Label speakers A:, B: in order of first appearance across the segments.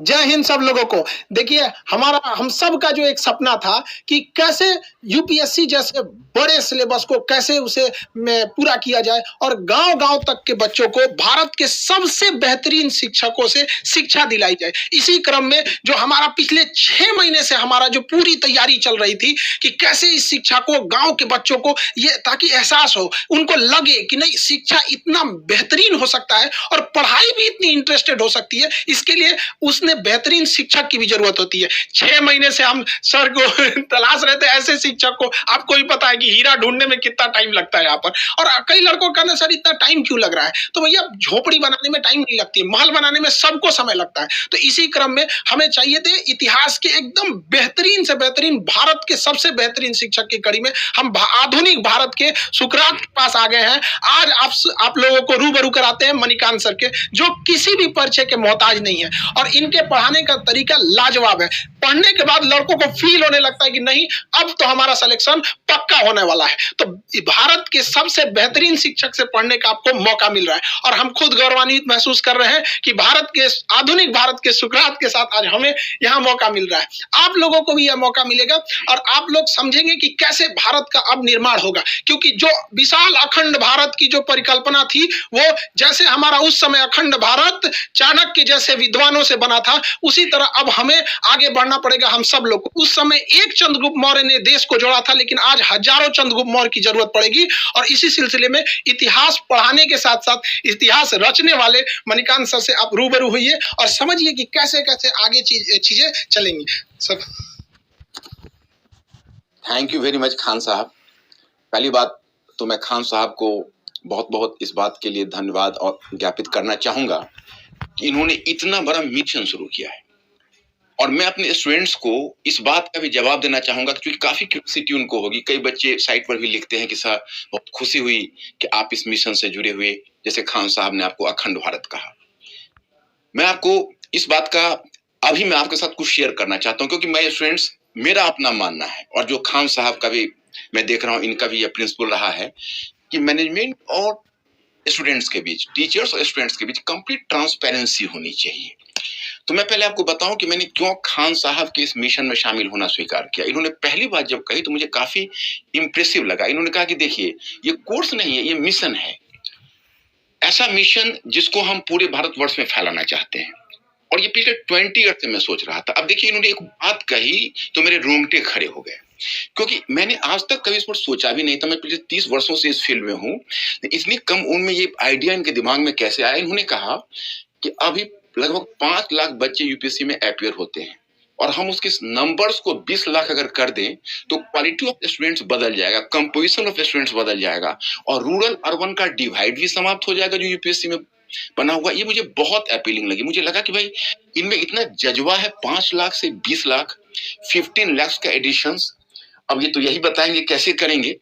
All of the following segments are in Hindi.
A: जय हिंद सब लोगों को। देखिए, हमारा हम सब का जो एक सपना था कि कैसे यूपीएससी जैसे बड़े सिलेबस को कैसे उसे में पूरा किया जाए और गांव-गांव तक के बच्चों को भारत के सबसे बेहतरीन शिक्षकों से शिक्षा दिलाई जाए। इसी क्रम में जो हमारा पिछले 6 महीने से हमारा जो पूरी तैयारी चल रही थी कि कैसे इस शिक्षा को गांव के बच्चों को ये ताकि एहसास हो, उनको लगे कि नहीं शिक्षा इतना बेहतरीन हो सकता है और पढ़ाई भी इतनी इंटरेस्टेड हो सकती है। इसके लिए उसने बेहतरीन शिक्षक की भी जरूरत होती है। 6 महीने से हम सर को तलाश रहे थे ऐसे शिक्षक को। आपको भी पता है कि हीरा ढूंढने में कितना टाइम लगता है यहाँ पर। और कई लड़कों का कहना सर इतना टाइम क्यों लग रहा है, तो भैया झोपड़ी बनाने में टाइम नहीं लगती है, महल बनाने में सबको समय लगता है। तो इसी क्रम में हमें चाहिए थे इतिहास के एकदम बेहतरीन से बेहतरीन भारत के सबसे बेहतरीन शिक्षक की कड़ी में हम आधुनिक भारत के सुकरात के पास आ गए हैं। आज आप लोगों को रूबरू कराते हैं मणिकांत सर के, जो किसी भी परिचय के मोहताज नहीं है और इनके पढ़ाने का तरीका लाजवाब है। पढ़ने के बाद लड़कों को फील होने लगता है कि नहीं अब तो हमारा सिलेक्शन पक्का होने वाला है। तो भारत के सबसे बेहतरीन शिक्षक से पढ़ने का आपको मौका मिल रहा है और हम खुद गौरवान्वित महसूस कर रहे हैं कि आधुनिक भारत के सुकरात के साथ आज हमें यहाँ मौका मिल रहा है। आप लोगों को भी यह मौका मिलेगा और आप लोग समझेंगे कि कैसे भारत का अब निर्माण होगा, क्योंकि जो विशाल अखंड भारत की जो परिकल्पना थी वो जैसे हमारा उस समय अखंड भारत चाणक्य जैसे विद्वानों से बना था, उसी तरह अब हमें आगे बढ़ना पड़ेगा हम सब लोग को। उस समय एक चंद्रगुप्त मौर्य ने देश को जोड़ा था, लेकिन आज हजारों चंद्रगुप्त मौर्य की जरूरत पड़ेगी। और इसी सिलसिले में इतिहास पढ़ाने के साथ साथ इतिहास रचने वाले मणिकांत सर से आप रूबरू हुइए और समझिए कि कैसे कैसे आगे चीजें चलेंगी। Sir
B: thank you very much Khan साहब। पहली बात तो मैं खान साहब को बहुत बहुत इस बात के लिए धन्यवाद और ज्ञापित करना चाहूंगा कि इन्होंने इतना बड़ा मिशन शुरू किया है। और मैं अपने स्टूडेंट्स को इस बात का भी जवाब देना चाहूंगा क्योंकि काफी क्यूरियोसिटी उनको होगी। कई बच्चे साइट पर भी लिखते हैं कि सर बहुत खुशी हुई कि आप इस मिशन से जुड़े हुए, जैसे खान साहब ने आपको अखंड भारत कहा। मैं आपको इस बात का अभी मैं आपके साथ कुछ शेयर करना चाहता हूँ क्योंकि मैं स्टूडेंट्स मेरा अपना मानना है और जो खान साहब का भी मैं देख रहा हूँ इनका भी यह प्रिंसिपल रहा है कि मैनेजमेंट और स्टूडेंट्स के बीच, टीचर्स और स्टूडेंट्स के बीच कंप्लीट ट्रांसपेरेंसी होनी चाहिए। तो मैं पहले आपको बताऊं कि मैंने क्यों खान साहब के इस मिशन में शामिल होना स्वीकार किया। इन्होंने पहली बात जब कही तो मुझे काफी इंप्रेसिव लगा। इन्होंने कहा कि देखिए ये कोर्स नहीं है, ये मिशन है, ऐसा मिशन जिसको हम पूरे भारतवर्ष में फैलाना चाहते हैं। और ये पिछले 20 ईयर से मैं सोच रहा था। अब देखिए इन्होंने एक बात कही तो मेरे रोंगटे खड़े हो गए क्योंकि मैंने आज तक कभी इस पर सोचा भी नहीं था। मैं पिछले 30 वर्षों से इस फील्ड में हूँ, इतनी कम उम्र में ये आइडिया इनके दिमाग में कैसे आया। इन्होंने कहा कि अभी लगभग 5 लाख बच्चे यूपीएससी में अपीयर होते हैं और हम उसके नंबर्स को 20 लाख अगर कर दें तो क्वालिटी ऑफ स्टूडेंट्स बदल जाएगा, कंपोजिशन ऑफ स्टूडेंट्स बदल जाएगा और रूरल अर्बन का डिवाइड भी समाप्त हो जाएगा जो यूपीएससी में बना हुआ। ये मुझे बहुत अपीलिंग लगी। मुझे लगा कि भाई इनमें इतना जज्बा है। 5 लाख से 20 लाख, 15 लाख का एडिशन। अब ये तो यही बताएंगे कैसे करेंगे,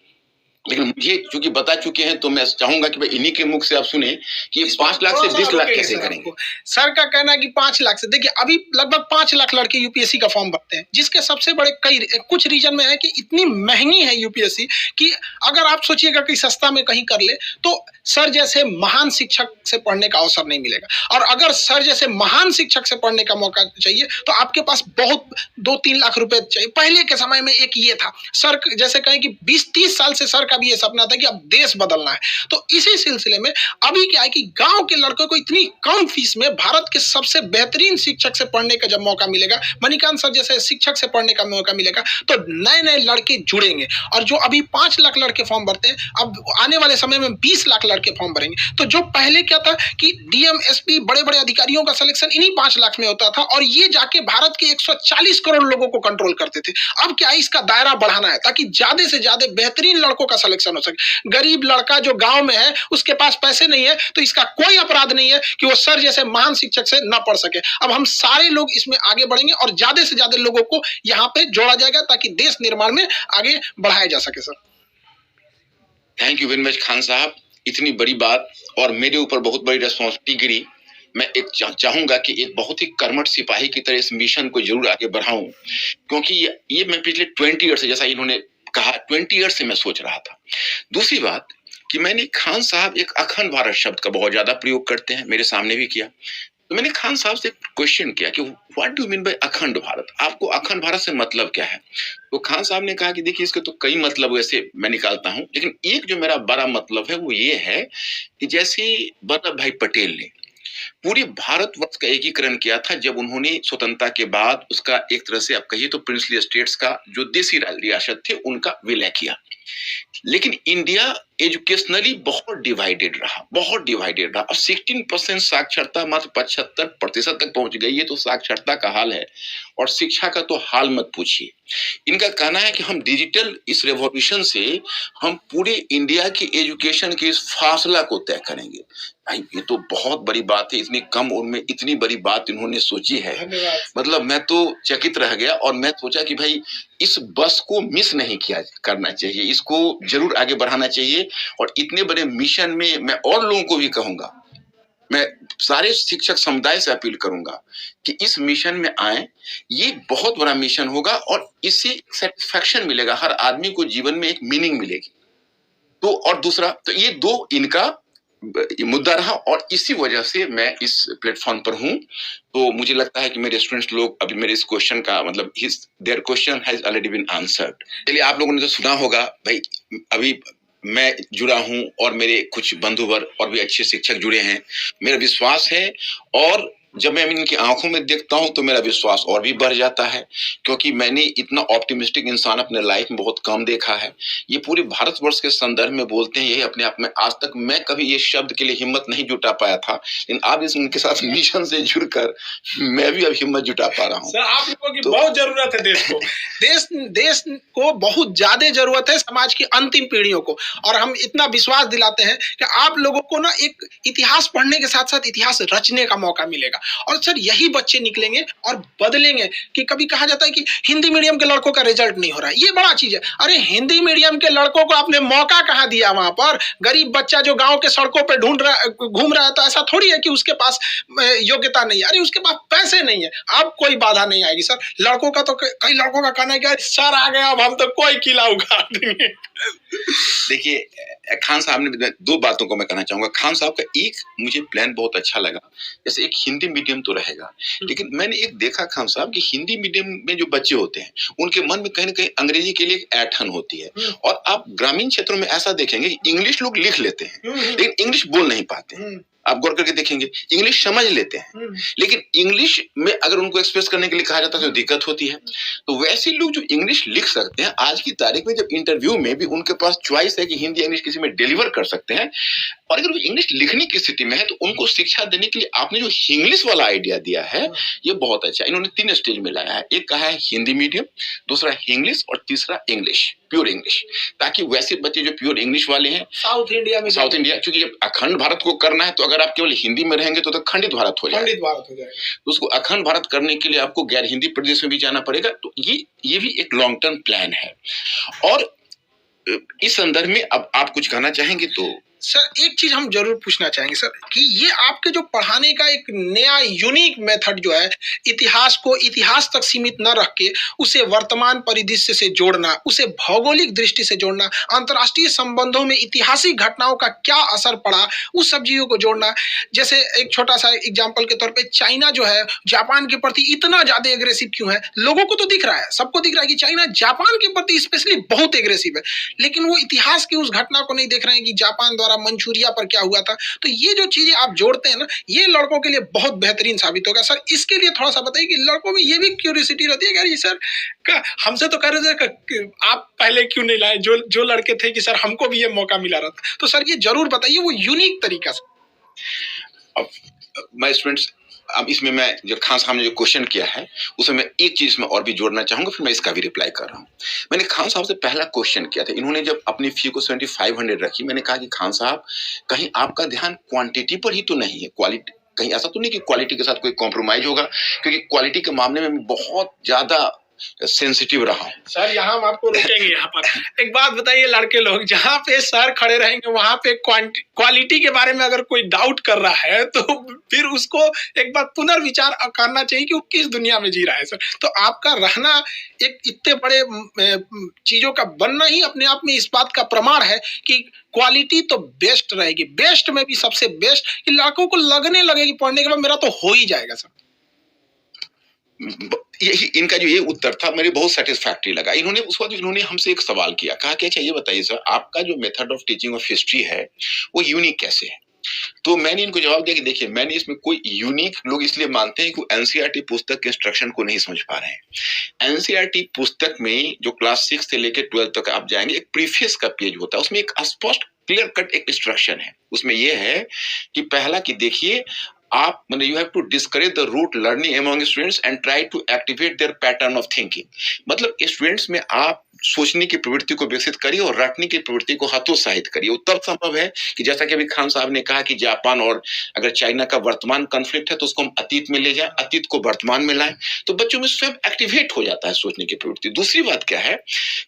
B: लेकिन मुझे चूंकि बता चुके हैं तो मैं चाहूंगा कि भाई इन्हीं के मुख से आप सुने कि 5 लाख से 20 लाख कैसे करेंगे।
A: सर का कहना है कि 5 लाख से, देखिए अभी लगभग 5 लाख लड़के यूपीएससी का फॉर्म भरते हैं, जिसके सबसे बड़े कुछ रीजन में है कि इतनी महंगी है यूपीएससी कि अगर आप सोचिएगा कि सस्ता में कहीं कर ले तो सर जैसे महान शिक्षक से पढ़ने का अवसर नहीं मिलेगा। और अगर सर जैसे महान शिक्षक से पढ़ने का मौका चाहिए तो आपके पास बहुत 2-3 लाख रुपए चाहिए। पहले के समय में एक ये था, सर जैसे कहें कि 20-30 साल से सर का भी ये सपना था कि अब देश बदलना है। तो इसी सिलसिले में अभी क्या है कि गांव के लड़कों को इतनी कम फीस में भारत के सबसे बेहतरीन शिक्षक से पढ़ने का जब मौका मिलेगा, मणिकांत सर जैसे शिक्षक से पढ़ने का मौका मिलेगा, तो नए नए लड़के जुड़ेंगे। और जो अभी 5 लाख लड़के फॉर्म भरते हैं, अब आने वाले समय में 20 लाख लड़के फॉर्म भरेंगे। तो जो पहले क्या था कि डीएम, एसपी, बड़े बड़े अधिकारियों का सिलेक्शन इन्हीं 5 लाख में होता था और ये जाके भारत के 140 करोड़ लोगों को कंट्रोल करते थे। अब क्या है, इसका दायरा बढ़ाना है ताकि ज्यादा से ज्यादा बेहतरीन लड़कों का सिलेक्शन हो सके। गरीब लड़का जो गांव में है, उसके पास पैसे नहीं है, तो इसका कोई अपराध नहीं है कि वो सर जैसे महान शिक्षक से ना पढ़ सके। अब हम सारे लोग इसमें आगे बढ़ेंगे और ज्यादा से ज्यादा लोगों को यहाँ पे जोड़ा जाएगा ताकि देश निर्माण में आगे बढ़ाया जा सके। Sir
B: thank you very much Khan साहब। इतनी बड़ी बात और मेरे ऊपर बहुत बड़ी रिस्पॉन्सिबिलिटी गिरी। मैं एक चाहूंगा कि एक बहुत ही कर्मठ सिपाही की तरह इस मिशन को जरूर आगे बढ़ाऊं क्योंकि ये मैं पिछले 20 ईयर से, जैसा इन्होंने कहा, 20 ईयर से मैं सोच रहा था। दूसरी बात कि मैंने खान साहब एक अखंड भारत शब्द का बहुत ज्यादा प्रयोग करते हैं, मेरे सामने भी किया। तो मैंने खान साहब से क्वेश्चन किया कि व्हाट डू मीन बाय अखंड भारत, आपको अखंड भारत से मतलब क्या है? तो खान साहब ने कहा कि देखिए इसके तो कई मतलब वैसे मैं निकालता हूं, लेकिन एक जो मेरा बड़ा मतलब है वो ये है कि जैसे वल्लभ भाई पटेल ने पूरे भारतवर्ष का एकीकरण किया था जब उन्होंने स्वतंत्रता के बाद उसका एक तरह से आप कहिए तो प्रिंसली स्टेट्स का जो देसी रियासत थे उनका विलय किया। लेकिन इंडिया एजुकेशनली बहुत डिवाइडेड रहा और 16% साक्षरता मात्र 75% तक पहुंच गई है, तो साक्षरता का हाल है और शिक्षा का तो हाल मत पूछिए। इनका कहना है कि हम डिजिटल इस रेवोल्यूशन से हम पूरे इंडिया की एजुकेशन के इस फासला को तय करेंगे। भाई ये तो बहुत बड़ी बात है, इतनी कम उम्र में इतनी बड़ी बात इन्होंने सोची है, मतलब मैं तो चकित रह गया और मैं सोचा कि भाई इस बस को मिस नहीं किया करना चाहिए, इसको जरूर आगे बढ़ाना चाहिए। और इतने बड़े मिशन में मैं और लोगों को भी कहूंगा, मैं सारे शिक्षक समुदाय से अपील करूंगा कि इस मिशन में आए, ये बहुत बड़ा मिशन होगा और इससे सेटिस्फैक्शन मिलेगा, हर आदमी को जीवन में एक मीनिंग मिलेगी। तो और दूसरा तो ये दो इनका मुद्दा रहा और इसी वजह से मैं इस प्लेटफॉर्म पर हूं। तो मुझे लगता है कि मेरे स्टूडेंट्स लोग अभी मेरे इस क्वेश्चन का मतलब there question has already been answered. चलिए आप लोगों ने तो सुना होगा भाई, अभी मैं जुड़ा हूं और मेरे कुछ बंधुवर और भी अच्छे शिक्षक जुड़े हैं। मेरा विश्वास है और जब मैं इनकी आंखों में देखता हूं तो मेरा विश्वास और भी बढ़ जाता है, क्योंकि मैंने इतना ऑप्टिमिस्टिक इंसान अपने लाइफ में बहुत कम देखा है। ये पूरे भारतवर्ष के संदर्भ में बोलते हैं, ये अपने आप में आज तक मैं कभी ये शब्द के लिए हिम्मत नहीं जुटा पाया था, लेकिन अब इनके साथ मिशन से जुड़कर मैं भी अब हिम्मत जुटा पा रहा हूँ।
A: सर आप लोगों की बहुत जरूरत है देश को, देश को बहुत ज्यादा जरूरत है, समाज की अंतिम पीढ़ियों को। और हम इतना विश्वास दिलाते हैं कि आप लोगों को ना एक इतिहास पढ़ने के साथ साथ इतिहास रचने का मौका मिलेगा और सर यही बच्चे निकलेंगे और बदलेंगे। कि कभी कहा जाता है कि हिंदी मीडियम के लड़कों का रिजल्ट नहीं हो रहा है, ये बड़ा चीज है। अरे हिंदी मीडियम के लड़कों को आपने मौका कहाँ दिया? वहां पर गरीब बच्चा जो गांव के सड़कों पे घूम रहा है, तो ऐसा थोड़ी है कि उसके पास योग्यता नहीं है, अरे उसके पास पैसे नहीं है, अब कोई बाधा नहीं आएगी। सर लड़कों का तो कई लड़कों का कहना है कि सर आ गया अब हम तो कोई किला उखाड़ देंगे।
B: देखिए खान साहब ने दो बातों को मैं कहना चाहूंगा। खान साहब का एक मुझे प्लान बहुत अच्छा लगा, जैसे एक हिंदी मीडियम तो रहेगा, लेकिन मैंने एक देखा खान साहब कि हिंदी मीडियम में जो बच्चे होते हैं उनके मन में कहीं ना कहीं अंग्रेजी के लिए एक ऐंठन होती है। और आप ग्रामीण क्षेत्रों में ऐसा देखेंगे कि इंग्लिश लोग लिख लेते हैं लेकिन इंग्लिश बोल नहीं पाते। आप गौर करके देखेंगे इंग्लिश समझ लेते हैं लेकिन इंग्लिश में अगर उनको एक्सप्रेस करने के लिए कहा जाता है तो दिक्कत होती है। तो वैसे लोग जो इंग्लिश लिख सकते हैं, आज की तारीख में जब इंटरव्यू में भी उनके पास चॉइस है कि हिंदी इंग्लिश किसी में डिलीवर कर सकते हैं, और अगर वो इंग्लिश लिखने की स्थिति में है तो उनको शिक्षा देने के लिए आपने जो इंग्लिश वाला आइडिया दिया है ये बहुत अच्छा। इन्होंने 3 स्टेज में लाया है, एक कहा है हिंदी मीडियम, दूसरा इंग्लिश और तीसरा इंग्लिश, प्योर इंग्लिश, ताकि वैसे बच्चे जो प्योर इंग्लिश वाले हैं साउथ इंडिया, क्योंकि जब अखंड भारत को करना है तो अगर आप केवल हिंदी में रहेंगे तो खंडित भारत हो जाएगा। तो उसको अखंड भारत करने के लिए आपको गैर हिंदी प्रदेश में भी जाना पड़ेगा। तो ये भी एक लॉन्ग टर्म प्लान है। और इस संदर्भ में अब आप कुछ कहना चाहेंगे? तो
A: सर एक चीज हम जरूर पूछना चाहेंगे सर कि ये आपके जो पढ़ाने का एक नया यूनिक मेथड जो है, इतिहास को इतिहास तक सीमित न रख के उसे वर्तमान परिदृश्य से जोड़ना, उसे भौगोलिक दृष्टि से जोड़ना, अंतर्राष्ट्रीय संबंधों में ऐतिहासिक घटनाओं का क्या असर पड़ा उस सब चीजों को जोड़ना। जैसे एक छोटा सा एग्जाम्पल के तौर पर चाइना जो है जापान के प्रति इतना ज्यादा एग्रेसिव क्यों है? लोगों को तो दिख रहा है, सबको दिख रहा है कि चाइना जापान के प्रति स्पेशली बहुत एग्रेसिव है, लेकिन वो इतिहास की उस घटना को नहीं देख रहे हैं कि जापान मंचूरिया पर क्या हुआ था। तो ये जो चीजें आप जोड़ते हैं ना, ये लड़कों के लिए बहुत बेहतरीन साबित होगा। सर इसके लिए थोड़ा सा बताइए कि लड़कों में ये भी क्यूरियोसिटी रहती है कि सर हमसे तो कह रहे थे कि आप पहले क्यों नहीं लाए, जो लड़के थे कि सर हमको भी ये मौका मिला रहा था। तो सर ये जरूर बताइए वो यूनिक तरीका से।
B: अब माय स्टूडेंट्स, अब इसमें मैं जो खान साहब ने जो क्वेश्चन किया है उसमें मैं एक चीज में और भी जोड़ना चाहूंगा, फिर मैं इसका भी रिप्लाई कर रहा हूँ। मैंने खान साहब से पहला क्वेश्चन किया था, इन्होंने जब अपनी फी को 7500 रखी, मैंने कहा कि खान साहब कहीं आपका ध्यान क्वांटिटी पर ही तो नहीं है, क्वालिटी कहीं ऐसा तो नहीं कि क्वालिटी के साथ कोई कॉम्प्रोमाइज होगा? क्योंकि क्वालिटी के मामले में बहुत ज्यादा सेंसिटिव रहा हूं।
A: सर यहाँ हम आपको रोकेंगे यहाँ पर। एक बात बताइए, लड़के लोग जहाँ पे सर खड़े रहेंगे वहां पे क्वालिटी के बारे में अगर कोई डाउट कर रहा है तो फिर उसको एक बार पुनर्विचार करना चाहिए कि वो किस दुनिया में जी रहा है सर। तो आपका रहना एक इतने बड़े चीजों का बनना ही अपने आप में इस बात का प्रमाण है कि क्वालिटी तो बेस्ट रहेगी, बेस्ट में भी सबसे बेस्ट, कि लड़कों को लगने लगेगी पढ़ने के बाद मेरा तो हो ही जाएगा सर।
B: यही इनका जो ये उत्तर था मेरे बहुत सेटिस्फैक्टरी लगा। इन्होंने उस वक्त इन्होंने हमसे एक सवाल किया, कहा कि अच्छा ये बताइए सर, आपका जो method of teaching of history है वो यूनिक कैसे है? तो मैंने इनको जवाब दिया कि देखिए, मैंने इसमें कोई यूनिक, लोग इसलिए मानते हैं कि एनसीईआरटी पुस्तक के इंस्ट्रक्शन को नहीं समझ पा रहे हैं। एनसीईआरटी पुस्तक में जो क्लास 6 से लेकर 12 तक आप जाएंगे, एक प्रीफेस का पेज होता है, उसमें एक स्पष्ट क्लियर कट एक इंस्ट्रक्शन है। उसमें यह है कि पहला कि देखिए, आप मतलब you have to discourage the rote learning among students and try to activate their pattern of thinking. मतलब स्टूडेंट्स में आप सोचने की प्रवृत्ति को विकसित करिए और रटने की प्रवृत्ति को हतोत्साहित करिए। वो तब संभव है कि जैसा कि अभी खान साहब ने कहा कि जापान और अगर चाइना का वर्तमान कॉन्फ्लिक्ट है तो उसको हम अतीत में ले जाएं, अतीत को वर्तमान में लाएं, तो बच्चों में स्वयं एक्टिवेट हो जाता है सोचने की प्रवृत्ति। दूसरी बात क्या है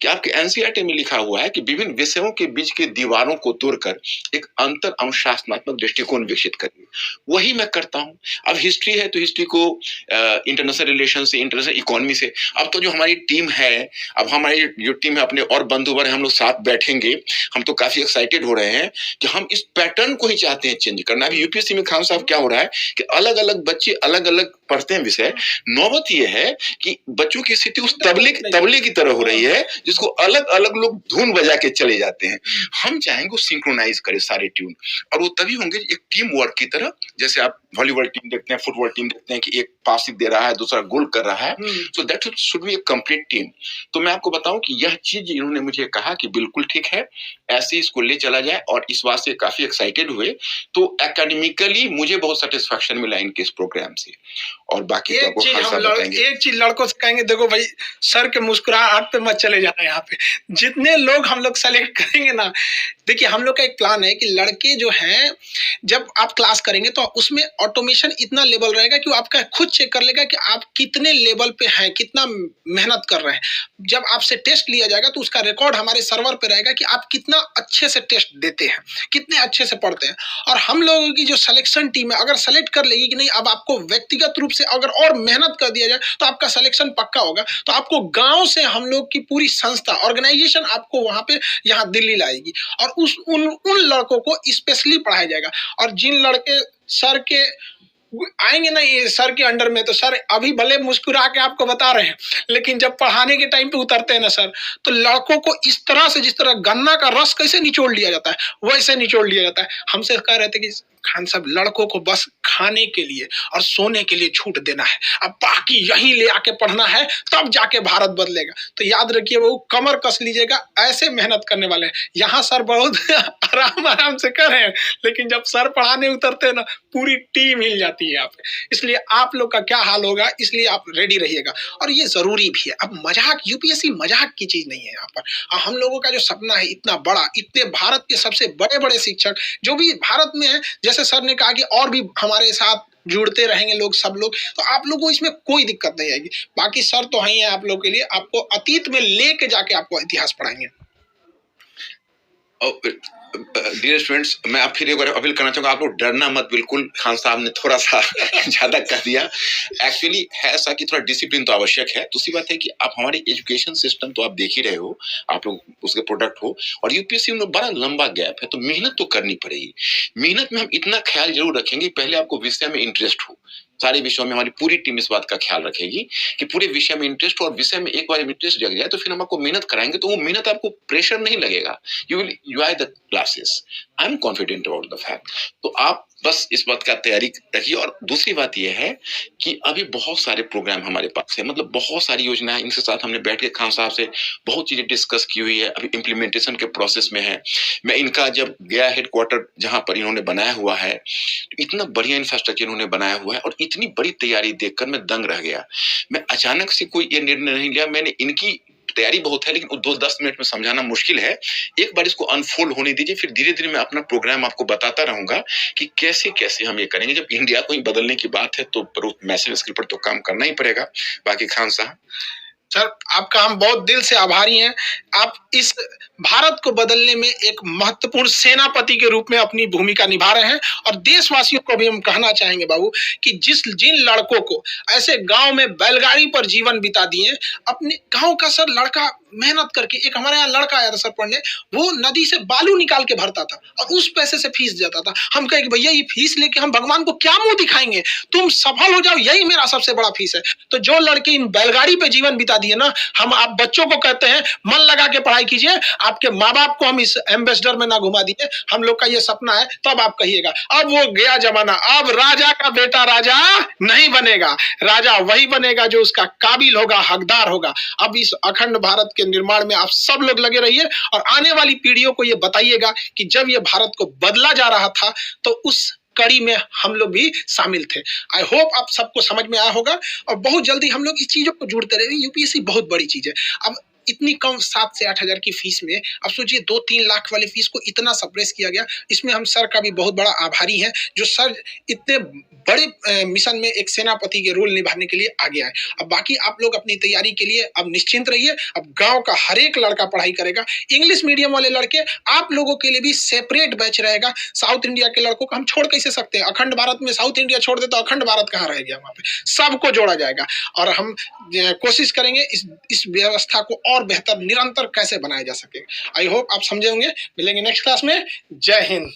B: कि आपके एनसीईआरटी में लिखा हुआ है कि विभिन्न विषयों के बीच के दीवारों को तोड़कर एक अंतर अनुशासनात्मक दृष्टिकोण विकसित करिए। वही मैं करता हूं। अब हिस्ट्री है तो हिस्ट्री को इंटरनेशनल रिलेशन से, इंटरनेशनल इकोनॉमी से, अब तो जो हमारी टीम है, अब हमारी जो टीम है अपने और बंधुवर हैं, हम लोग साथ बैठेंगे, हम तो काफी एक्साइटेड हो रहे हैं कि हम इस पैटर्न को ही चाहते हैं चेंज करना। अभी यूपीएससी में खान साहब क्या हो रहा है कि अलग अलग बच्चे अलग अलग पढ़ते हैं विषय। नौबत यह है कि बच्चों की स्थिति उस तबले की तरह हो रही है जिसको अलग अलग लोग धुन बजा के चले जाते हैं। हम चाहेंगे सिंक्रोनाइज करें सारे ट्यून, और वो तभी होंगे एक टीम वर्क की तरह। जैसे आप वॉलीबॉल टीम देखते हैं, फुटबॉल टीम देखते हैं कि एक पासिंग दे रहा है, दूसरा गोल कर रहा है, so that should be A complete team. तो मैं आपको बताऊं कि यह चीज इन्होंने मुझे कहा कि बिल्कुल ठीक है, ऐसे इसको ले चला जाए, और इस बात से काफी एक्साइटेड हुए। तो एकेडमिकली मुझे बहुत सेटिस्फैक्शन मिला इनके इस प्रोग्राम से। और बाकी तो आपको खासा बताएंगे।
A: एक चीज लड़कों से कहेंगे, देखो भाई सर के मुस्कुराहट पे मत चले जाना। यहाँ पे जितने लोग हम लोग सेलेक्ट करेंगे ना, देखिए हम लोग का एक प्लान है कि लड़के जो हैं, जब आप क्लास करेंगे तो उसमें ऑटोमेशन इतना लेवल रहेगा कि वो आपका खुद चेक कर लेगा कि आप कितने लेवल पे हैं, कितना मेहनत कर रहे हैं। जब आपसे टेस्ट लिया जाएगा तो उसका रिकॉर्ड हमारे सर्वर पे रहेगा कि आप कितना अच्छे से टेस्ट देते हैं, कितने अच्छे से पढ़ते हैं। और हम लोगों की जो सिलेक्शन टीम है अगर सेलेक्ट कर लेगी कि नहीं, अब आपको व्यक्तिगत रूप से अगर और मेहनत कर दिया जाए तो आपका सिलेक्शन पक्का होगा। तो आपको गांव से हम लोग की पूरी संस्था, ऑर्गेनाइजेशन आपको वहां पे यहाँ दिल्ली लाएगी, और उन लड़कों को स्पेशली पढ़ाया जाएगा। और जिन लड़के सर के आएंगे ना ये सर के अंडर में, तो सर अभी भले मुस्कुरा के आपको बता रहे हैं, लेकिन जब पढ़ाने के टाइम पे उतरते हैं ना सर, तो लड़कों को इस तरह से, जिस तरह गन्ना का रस कैसे निचोड़ लिया जाता है वैसे निचोड़ लिया जाता है। हमसे कह रहे थे कि खान साहब लड़कों को बस खाने के लिए और सोने के लिए छूट देना है, अब बाकी यहीं ले आके पढ़ना है, तब जाके भारत बदलेगा। तो याद रखिए वो कमर कस लीजिएगा, ऐसे मेहनत करने वाले हैं। यहाँ सर बहुत आराम आराम से कर रहे हैं, लेकिन जब सर पढ़ाने उतरते हैं ना पूरी टीम हिल जाती है यहाँ पे। इसलिए आप लोग का क्या हाल होगा, इसलिए आप रेडी रहिएगा। और ये जरूरी भी है। अब मजाक, यूपीएससी मजाक की चीज नहीं है। यहाँ पर हम लोगों का जो सपना है इतना बड़ा, इतने भारत के सबसे बड़े बड़े शिक्षक जो भी भारत में है, जैसे सर ने कहा कि और भी हमारे साथ जुड़ते रहेंगे लोग, सब लोग, तो आप लोगों को इसमें कोई दिक्कत नहीं आएगी। बाकी सर तो हैं आप लोग के लिए, आपको अतीत में लेके जाके आपको इतिहास पढ़ाएंगे।
B: डियर स्टूडेंट्स, मैं आप फिर एक बार अपील करना चाहूंगा, आप लोग डरना मत बिल्कुल। खान साहब ने थोड़ा सा ज्यादा कर दिया। एक्चुअली है ऐसा कि थोड़ा डिसिप्लिन तो आवश्यक है। दूसरी बात है कि आप हमारे एजुकेशन सिस्टम तो आप देख ही रहे हो, आप लोग उसके प्रोडक्ट हो, और यूपीएससी में बड़ा लंबा गैप है, तो मेहनत तो करनी पड़ेगी। मेहनत में हम इतना ख्याल जरूर रखेंगे, पहले आपको विषय में इंटरेस्ट हो। सारे विषयों में हमारी पूरी टीम इस बात का ख्याल रखेगी कि पूरे विषय में इंटरेस्ट हो, और विषय में एक बार इंटरेस्ट जग जाए तो फिर हम आपको मेहनत कराएंगे, तो वो मेहनत आपको प्रेशर नहीं लगेगा। You will enjoy the classes. I am confident about the fact. तो आप बस इस बात का तैयारी रखिए। और दूसरी बात यह है कि अभी बहुत सारे प्रोग्राम हमारे पास है, मतलब बहुत सारी योजना है। इनके साथ हमने बैठ के खान साहब से बहुत चीजें डिस्कस की हुई है, अभी इम्प्लीमेंटेशन के प्रोसेस में है। मैं इनका जब गया हेडक्वार्टर जहां पर इन्होंने बनाया हुआ है, इतना बढ़िया इंफ्रास्ट्रक्चर इन्होंने बनाया हुआ है, और इतनी बड़ी तैयारी देखकर मैं दंग रह गया। मैं अचानक से कोई ये निर्णय नहीं लिया, मैंने इनकी तैयारी बहुत है, लेकिन 2-10 मिनट में समझाना मुश्किल है। एक बार इसको अनफोल्ड होने दीजिए, फिर धीरे धीरे मैं अपना प्रोग्राम आपको बताता रहूंगा कि कैसे कैसे हम ये करेंगे। जब इंडिया को ही बदलने की बात है तो मैसिव स्केल पर तो काम करना ही पड़ेगा। बाकी खान साहब।
A: सर, आपका हम बहुत दिल से आभारी हैं। आप इस भारत को बदलने में एक महत्वपूर्ण सेनापति के रूप में अपनी भूमिका निभा रहे हैं और देशवासियों को भी हम कहना चाहेंगे बाबू कि जिन लड़कों को ऐसे गांव में बैलगाड़ी पर जीवन बिता दिए, अपने गांव का सर लड़का मेहनत करके, एक हमारे यहाँ लड़का आया था सर पढ़ने, वो नदी से बालू निकाल के भरता था और उस पैसे से फीस जाता था। हम कहे कि भैया ये फीस लेके हम भगवान को क्या मुंह दिखाएंगे, तुम सफल हो जाओ, यही मेरा सबसे बड़ा फीस है। तो जो लड़के इन बैलगाड़ी पे जीवन बिता दिए ना, हम आप बच्चों को कहते हैं मन लगा के पढ़ाई कीजिए। आपके माँ बाप को हम इस एम्बेसडर में ना घुमा दिए, हम लोग का ये सपना है, तब आप कहिएगा। अब वो गया जमाना, अब राजा का बेटा राजा नहीं बनेगा, राजा वही बनेगा जो उसका काबिल होगा, हकदार होगा। अब इस अखंड भारत के निर्माण में आप सब लोग लगे रहिए और आने वाली पीढ़ियों को ये बताइएगा कि जब ये भारत को बदला जा रहा था तो उस कड़ी में हम लोग भी शामिल थे। आई होप आप सबको समझ में आया होगा और बहुत जल्दी हम लोग इस चीजों को जुड़ते रहेंगे। यूपीएससी बहुत बड़ी चीज है। अब इतनी कम 7 से 8 हजार की फीस में अब सोचिए 2-3 लाख वाली फीस को इतना सप्रेस किया गया। इसमें हम सर का भी बहुत बड़ा आभारी हैं जो सर इतने बड़े मिशन में एक सेनापति के रोल निभाने के लिए आगे आए। अब बाकी आप लोग अपनी तैयारी के लिए अब निश्चिंत रहिए। अब गांव का हर एक लड़का पढ़ाई करेगा। इंग्लिश मीडियम वाले लड़के, आप लोगों के लिए भी सेपरेट बैच रहेगा। साउथ इंडिया के लड़कों को हम छोड़ कैसे सकते हैं? अखंड भारत में साउथ इंडिया छोड़ दे तो अखंड भारत कहाँ रह गया? वहां पे सबको जोड़ा जाएगा और हम कोशिश करेंगे इस व्यवस्था को और बेहतर निरंतर कैसे बनाया जा सके। आई होप आप समझे होंगे। मिलेंगे नेक्स्ट क्लास में। जय हिंद।